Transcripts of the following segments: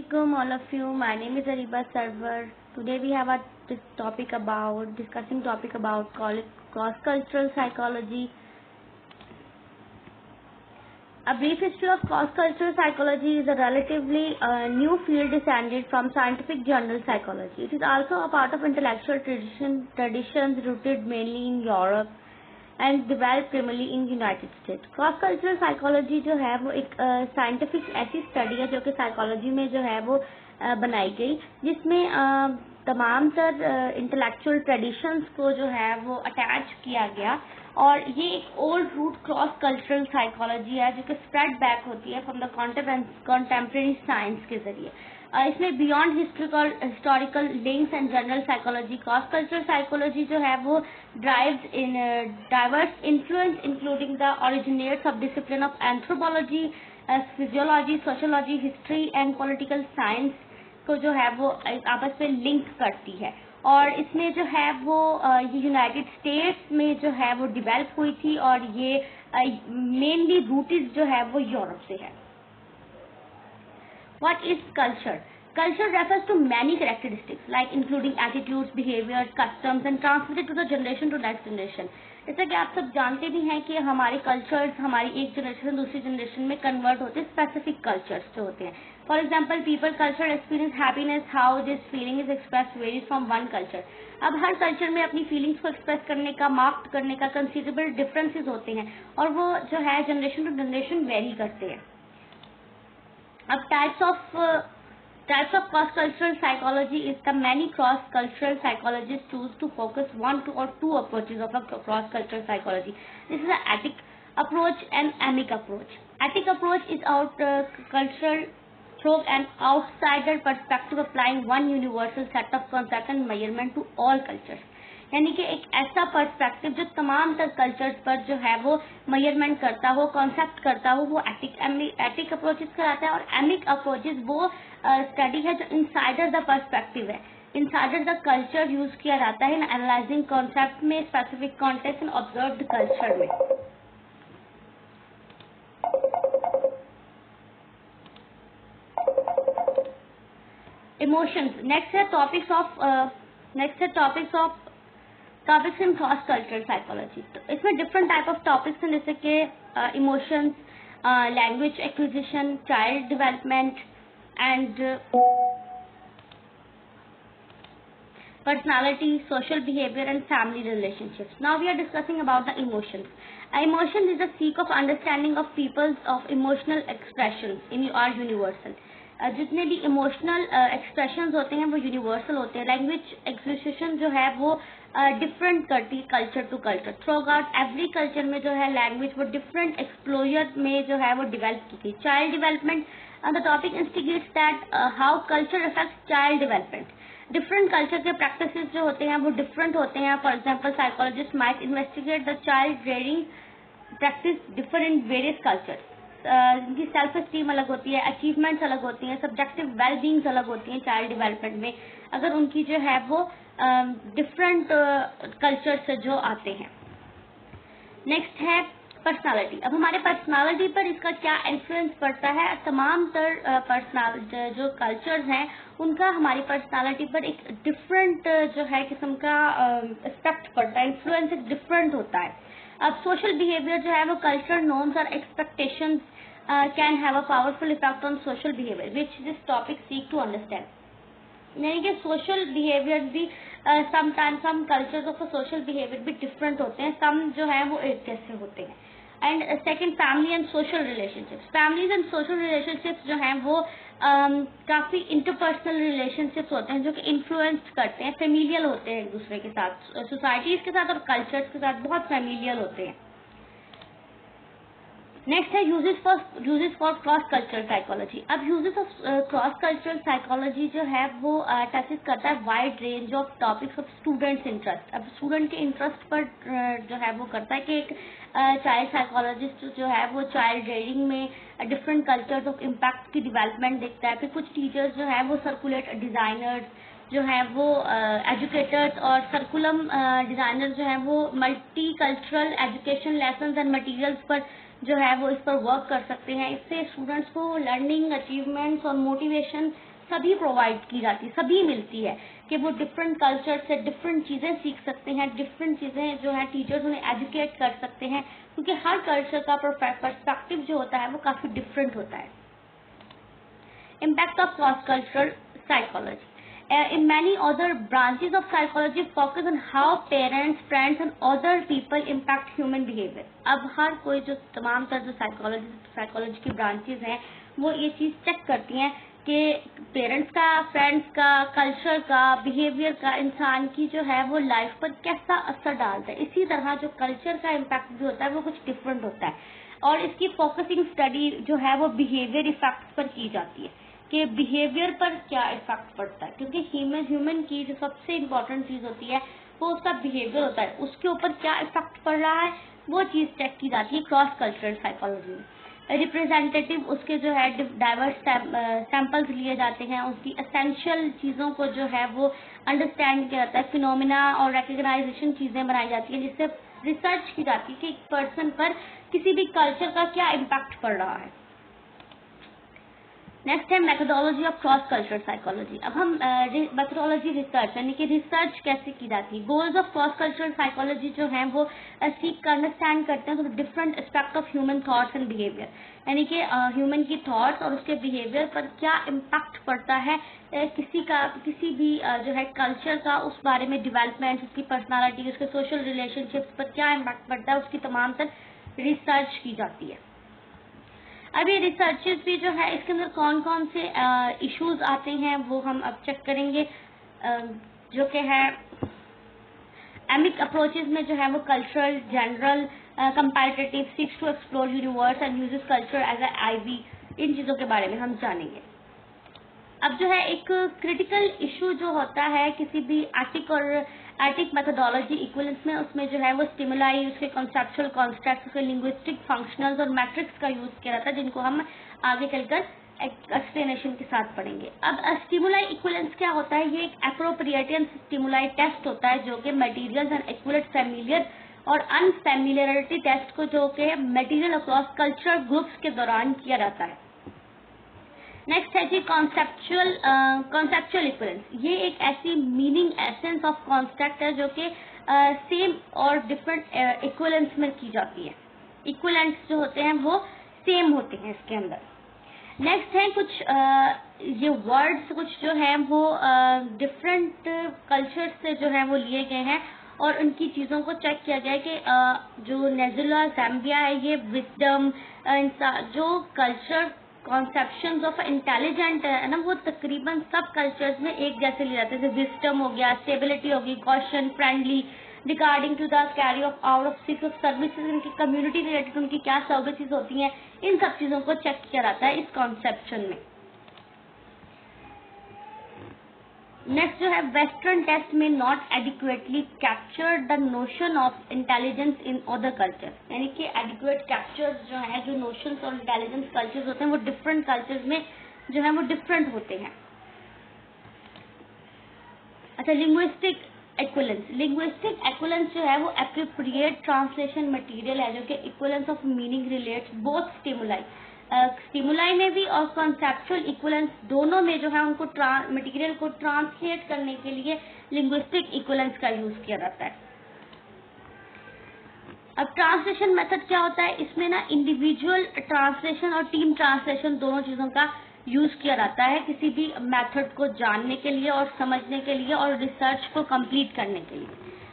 Assalamualaikum all of you. My name is Ariba Sarwar. Today we have this discussing topic about cross-cultural psychology. A brief history of cross-cultural psychology is a relatively new field descended from scientific journal psychology. It is also a part of intellectual traditions rooted mainly in Europe and develop primarily in United state. Cross cultural psychology जो है वो एक scientific ऐसी study है जो कि psychology में जो है वो बनाई गई, जिसमें तमाम तर इंटेलेक्चुअल ट्रेडिशंस को जो है वो अटैच किया गया. और ये एक old root cross cultural psychology है जो कि स्प्रेड बैक होती है फ्रॉम द कॉन्टेम्प्रेरी साइंस के जरिए. इसमें beyond historical links and general psychology, cross cultural psychology जो है वो drives in diverse influence including the originates of discipline of anthropology, physiology, sociology, history and political science को जो है वो आपस में लिंक करती है. और इसमें जो है वो ये यूनाइटेड स्टेट्स में जो है वो डिवेल्प हुई थी और ये मेनली रूटेड जो है वो यूरोप से है. What is culture? Culture refers to many characteristics like including attitudes, behaviors, customs and transmitted to the generation to next generation. जैसा कि आप सब जानते भी हैं कि हमारे कल्चर्स हमारी एक जनरेशन दूसरी जनरेशन में कन्वर्ट होते हैं स्पेसिफिक कल्चर्स जो होते हैं. For example people culture experience happiness, how this feeling is express varies from one culture. अब हर कल्चर में अपनी फीलिंग्स को एक्सप्रेस करने का, मार्क करने का कंसिडरेबल डिफरेंसेस होते हैं और वो जो है जनरेशन टू जनरेशन वेरी करते हैं. अब types of cross-cultural psychology is the many cross-cultural psychologists choose to focus one or two approaches of a cross-cultural psychology. This is an ethic approach and amic approach. Ethic approach is cultural through an outsider perspective applying one universal set of concepts and measurement to all cultures. यानी कि एक ऐसा perspective जो तमाम तर cultures पर जो है वो मेजरमेंट करता हो, कॉन्सेप्ट करता हो, वो एथिक अप्रोचेस कराता है. और एमिक अप्रोचेस वो स्टडी है जो इनसाइडर द पर्सपेक्टिव है, इनसाइडर द कल्चर यूज किया जाता है इन एनालाइजिंग कॉन्सेप्ट में, specific context and observed culture में. इमोशंस नेक्स्ट है topics in cross cultural psychology. तो इसमें डिफरेंट टाइप ऑफ टॉपिक्स हैं जैसे कि emotions, language acquisition, child development and personality, social behaviour and family relationships. Now we are discussing about the emotions. Emotion is the seek of understanding of peoples of emotional expressions in are universal. जितने भी emotional expressions होते हैं वो universal होते हैं. Language acquisition जो है वो डिफरेंट करती है culture to culture. Throughout every culture में जो है लैंग्वेज वो डिफरेंट एक्सप्लोजर में जो है वो डिवेल्प की गई. Child development, the topic इंस्टिगेट्स that how culture affects child development. Different culture के प्रैक्टिसेस जो होते हैं वो डिफरेंट होते हैं. For example psychologist might investigate the child rearing practice differ in various cultures. इनकी सेल्फ एस्टीम अलग होती है, अचीवमेंट्स अलग होती हैं, सब्जेक्टिव वेल बींग्स अलग होती हैं चाइल्ड डेवलपमेंट में, अगर उनकी जो है वो डिफरेंट कल्चर से जो आते हैं. नेक्स्ट है पर्सनालिटी. अब हमारे पर्सनालिटी पर इसका क्या इन्फ्लुएंस पड़ता है. तमाम तर जो कल्चर्स हैं उनका हमारी पर्सनालिटी पर एक डिफरेंट जो है किस्म का इफेक्ट पड़ता है, इन्फ्लुएंस एक डिफरेंट होता है. अब सोशल बिहेवियर जो है वो कल्चरल नॉर्म्स और expectations can have a powerful effect on social behaviour which this topic seek to understand. यानी कि सोशल बिहेवियर भी sometimes some cultures of social behaviour भी डिफरेंट होते हैं, सम जो है वो एक जैसे होते हैं. And second, family and social relationships. Families and social relationships जो हैं वो काफ़ी इंटरपर्सनल रिलेशनशिप्स होते हैं जो कि इन्फ्लुएंस करते हैं, फेमिलियल होते हैं एक दूसरे के साथ, सोसाइटीज़ के साथ और कल्चर्स के साथ बहुत फेमिलियल होते हैं. नेक्स्ट है uses for cross cultural psychology. अब uses of cross cultural psychology जो है वो टचेस करता है wide range of topics of students interest. अब स्टूडेंट के इंटरेस्ट पर जो है वो करता है कि एक चाइल्ड साइकोलॉजिस्ट जो है वो चाइल्ड रेयरिंग में डिफरेंट कल्चर्स ऑफ इम्पैक्ट की डेवलपमेंट देखता है. फिर कुछ टीचर्स जो है वो सर्कुलेट डिजाइनर्स, जो है वो एजुकेटर्स और सर्कुलम डिज़ाइनर जो है वो multi cultural education lessons and materials पर जो है वो इस पर वर्क कर सकते हैं। इससे स्टूडेंट्स को लर्निंग अचीवमेंट्स और मोटिवेशन सभी प्रोवाइड की जाती है, सभी मिलती है कि वो डिफरेंट कल्चर से डिफरेंट चीज़ें सीख सकते हैं, डिफरेंट चीज़ें जो है टीचर्स उन्हें एजुकेट कर सकते हैं, क्योंकि हर कल्चर का पर्सपेक्टिव जो होता है वो काफ़ी डिफरेंट होता है। Impact of cross-cultural psychology. In many other branches of psychology focus on how parents, friends and other people impact human behavior. अब हर कोई जो तमाम तरह जो साइकोलॉजी की ब्रांचेज हैं वो ये चीज़ चेक करती हैं कि पेरेंट्स का, फ्रेंड्स का, कल्चर का, बिहेवियर का इंसान की जो है वो लाइफ पर कैसा असर डालता है। इसी तरह जो कल्चर का इम्पैक्ट भी होता है वो कुछ डिफरेंट होता है, और इसकी फोकसिंग स्टडी जो है वो बिहेवियर इफेक्ट्स पर की जाती है कि बिहेवियर पर क्या इफेक्ट पड़ता है, क्योंकि ह्यूमन की जो सबसे इम्पोर्टेंट चीज़ होती है वो उसका बिहेवियर होता है, उसके ऊपर क्या इफेक्ट पड़ रहा है वो चीज़ चेक की जाती है क्रॉस कल्चरल साइकोलॉजी में। रिप्रेजेंटेटिव उसके जो है डाइवर्स सैंपल्स लिए जाते हैं, उसकी एसेंशियल चीज़ों को जो है वो अंडरस्टैंड किया जाता है, फिनोमिना और रिकग्नाइजेशन चीज़ें बनाई जाती हैं, जिससे रिसर्च की जाती है कि एक पर्सन पर किसी भी कल्चर का क्या इम्पैक्ट पड़ रहा है। नेक्स्ट है methodology of cross cultural psychology. अब हम मेथोडोलॉजी रिसर्च यानी कि रिसर्च कैसे की जाती है। Goals of cross cultural psychology जो है वो सीख कर अंडरस्टैंड करते हैं तो different aspect of human thoughts and behaviour, यानी कि ह्यूमन की थॉट्स और उसके बिहेवियर पर क्या इम्पैक्ट पड़ता है किसी भी जो है कल्चर का, उस बारे में डेवलपमेंट, उसकी पर्सनालिटी, उसके सोशल रिलेशनशिप्स पर क्या इम्पैक्ट पड़ता है, उसकी तमाम तर रिसर्च की जाती है। अब ये रिसर्चेस भी जो है इसके अंदर कौन कौन से इश्यूज आते हैं वो हम अब चेक करेंगे, जो कि है एमिक अप्रोचेस में जो है वो cultural, general, comparative, seeks to explore universe and uses culture as a IV, इन चीज़ों के बारे में हम जानेंगे। अब जो है एक क्रिटिकल इशू जो होता है किसी भी एटिक मेथोडोलॉजी इक्विवेलेंस में, उसमें जो है वो स्टिमुलाई, उसके कॉन्सेप्चुअल कॉन्स्ट्रक्ट्स, उसके लिंग्विस्टिक फंक्शनल्स और मैट्रिक्स का यूज किया जाता है, जिनको हम आगे चलकर एक्सप्लेनेशन के साथ पढ़ेंगे। अब स्टिमुलाई इक्विवेलेंस क्या होता है? ये एक एप्रोप्रिएटेंस स्टिमुलाई टेस्ट होता है जो कि मटेरियल्स एंड इक्विवेलेंट फैमिलियर और अनफैमिलियरिटी टेस्ट को जो कि मटेरियल अक्रॉस कल्चरल ग्रुप्स के दौरान किया जाता है। नेक्स्ट है जी कॉन्सेप्चुअल इक्विवेलेंस। ये एक ऐसी मीनिंग एसेंस ऑफ कॉन्सेप्ट है जो कि सेम और डिफरेंट इक्विवेलेंस में की जाती है। इक्विवेलेंट्स जो होते हैं वो सेम होते हैं इसके अंदर। नेक्स्ट है कुछ ये वर्ड्स कुछ जो है वो डिफरेंट कल्चर से जो है वो लिए गए हैं और उनकी चीज़ों को चेक किया गया है कि जो नेजुला ज़ैम्बिया है ये विजडम, जो कल्चर कॉन्सेप्शंस ऑफ इंटेलिजेंट है ना, वो तकरीबन सब कल्चर्स में एक जैसे लिए जाते हैं। जैसे विजडम हो गया, स्टेबिलिटी होगी, caution, friendly, regarding to the carry of out of six of services, उनकी कम्युनिटी रिलेटेड उनकी क्या सर्विसेज होती हैं, इन सब चीज़ों को चेक किया जाता है इस कॉन्सेप्शन में। नेक्स्ट जो है वेस्टर्न टेस्ट में not adequately capture the notion of intelligence in other culture, यानी कि एडिक्वेट कैप्चर्स जो है जो नोशंस और इंटेलिजेंस कल्चर्स होते हैं वो डिफरेंट कल्चर्स में जो है वो डिफरेंट होते हैं। अच्छा, लिंग्विस्टिक इक्विवेलेंस जो है वो एप्रोप्रिएट ट्रांसलेशन मटेरियल है जो कि equivalence of meaning relates both stimuli में भी और कॉन्सेप्चुअल इक्विवेलेंस दोनों में जो है उनको मटेरियल को ट्रांसलेट करने के लिए लिंग्विस्टिक इक्विवेलेंस का यूज किया जाता है। अब ट्रांसलेशन मेथड क्या होता है? इसमें ना इंडिविजुअल ट्रांसलेशन और टीम ट्रांसलेशन दोनों चीज़ों का यूज किया जाता है किसी भी मेथड को जानने के लिए और समझने के लिए और रिसर्च को कंप्लीट करने के लिए।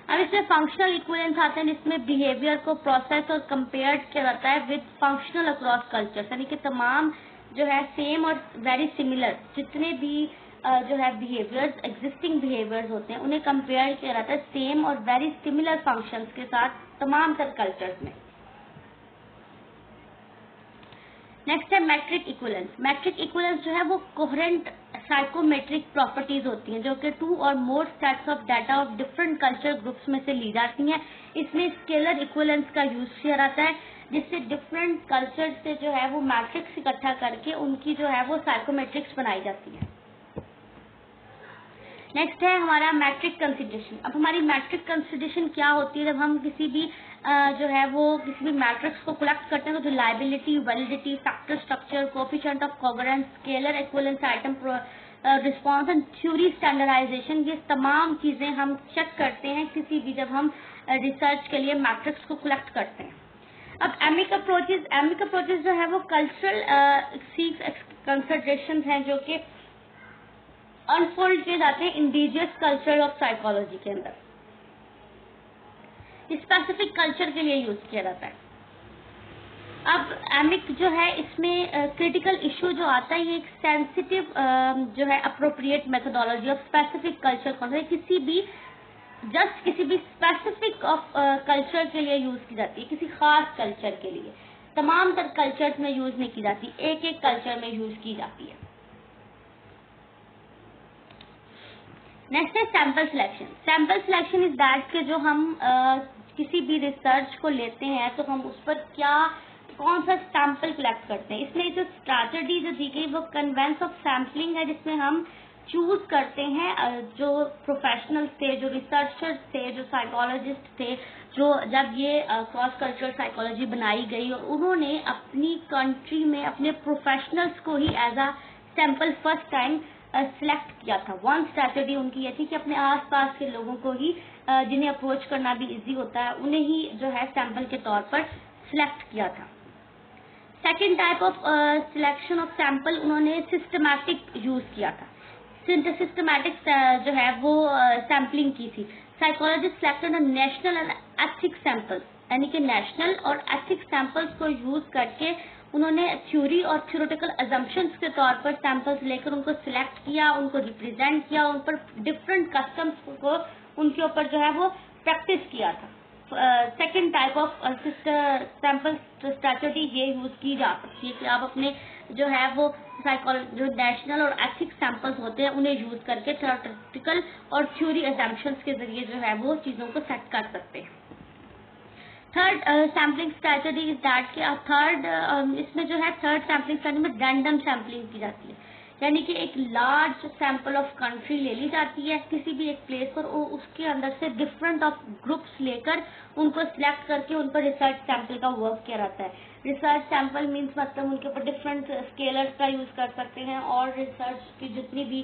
अब इसमें फंक्शनल इक्विवेलेंस आते हैं जिसमें बिहेवियर को प्रोसेस और कंपेयर किया जाता है विद फंक्शनल अक्रॉस कल्चर्स, यानी कि तमाम जो है सेम और वेरी सिमिलर जितने भी जो है बिहेवियर्स, एग्जिस्टिंग बिहेवियर्स होते हैं उन्हें कंपेयर किया जाता है सेम और वेरी सिमिलर फंक्शंस के साथ तमाम सब कल्चर्स में। नेक्स्ट है मैट्रिक इक्विवेलेंस जो है वो कोहेरेंट साइकोमेट्रिक प्रॉपर्टीज होती हैं जो कि टू और more sets of data of different culture groups में से ली जाती हैं। इसमें स्केलर इक्विवेलेंस का यूज किया जाता है जिससे डिफरेंट कल्चर से जो है वो मैट्रिक्स इकट्ठा करके उनकी जो है वो साइकोमेट्रिक्स बनाई जाती है। नेक्स्ट है हमारा मैट्रिक कंसिडरेशन। अब हमारी मैट्रिक कंसिडरेशन क्या होती है? जब हम किसी भी जो है वो किसी भी मैट्रिक्स को कलेक्ट करते हैं तो reliability, validity, factor structure, coefficient of covariance, scalar equivalence, item response and theory standardisation, ये तमाम चीजें हम चेक करते हैं किसी भी जब हम रिसर्च के लिए मैट्रिक्स को कलेक्ट करते हैं। अब एमिक अप्रोचेज जो है वो कल्चरल कंसिडरेशन है जो कि अनफोल्ड किए जाते हैं इंडिजियस कल्चर ऑफ साइकोलॉजी के अंदर, स्पेसिफिक कल्चर के लिए यूज किया जाता है। अब एमिक जो है इसमें क्रिटिकल इशू जो आता है, ये एक सेंसिटिव जो है appropriate methodology of specific culture कौन सा, किसी भी स्पेसिफिक ऑफ कल्चर के लिए यूज की जाती है, किसी खास कल्चर के लिए। तमाम तर कल्चर्स में यूज नहीं की जाती, एक एक कल्चर में यूज की जाती है। नेक्स्ट है sample selection. Sample selection is that के जो हम किसी भी रिसर्च को लेते हैं तो हम उस पर कौन सा सैंपल कलेक्ट करते हैं। इसमें जो स्ट्रैटेजी जो दी गई वो कन्वेंस ऑफ सैम्पलिंग है, जिसमें हम चूज करते हैं जो प्रोफेशनल्स थे, जो रिसर्चर्स थे, जो साइकोलॉजिस्ट थे, जो जब ये क्रॉस कल्चरल साइकोलॉजी बनाई गई और उन्होंने अपनी कंट्री में अपने प्रोफेशनल्स को ही as a sample first time select किया था। वन स्ट्रैटेजी उनकी ये थी कि अपने आसपास के लोगों को ही जिन्हें अप्रोच करना भी इजी होता है उन्हें ही जो है सैंपल के तौर पर सिलेक्ट किया था। Second type of selection of sample उन्होंने सिस्टमैटिक यूज किया था। सिस्टमैटिक जो है वो सैंपलिंग की थी। Psychologist selected national and ethic samples, यानी कि नेशनल और एथिक सैंपल्स को यूज करके उन्होंने थ्योरी और थ्योरेटिकल अजम्पशंस के तौर पर सैंपल्स लेकर उनको सिलेक्ट किया, उनको रिप्रेजेंट किया, उन पर डिफरेंट कस्टम्स को उनके ऊपर जो है वो प्रैक्टिस किया था। Second type of sample strategy ये यूज की जा सकती है कि आप अपने जो है वो जो नेशनल और एथिक सैंपल्स होते हैं उन्हें यूज करके थ्योरेटिकल और थ्योरी अजम्पशंस के जरिए जो है वो चीजों को सेट कर सकते हैं। Third sampling strategy is that के इसमें जो है थर्ड सैम्पलिंग स्ट्रैटेजी में रैंडम सैम्पलिंग की जाती है, यानी कि एक लार्ज सैंपल ऑफ कंट्री ले ली जाती है किसी भी एक प्लेस पर और उसके अंदर से डिफरेंट ऑफ ग्रुप्स लेकर उनको सिलेक्ट करके उन पर रिसर्च सैंपल का वर्क किया जाता है। रिसर्च सैंपल मीन्स मतलब उनके ऊपर डिफरेंट स्केलर्स का यूज कर सकते हैं और रिसर्च की जितनी भी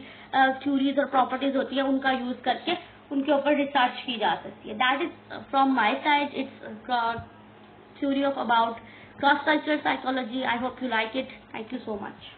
थ्योरीज और प्रॉपर्टीज होती है उनका यूज करके उनके ऊपर रिसर्च की जा सकती है। That is from my side, it's theory of about cross cultural psychology. I hope you like it. Thank you so much.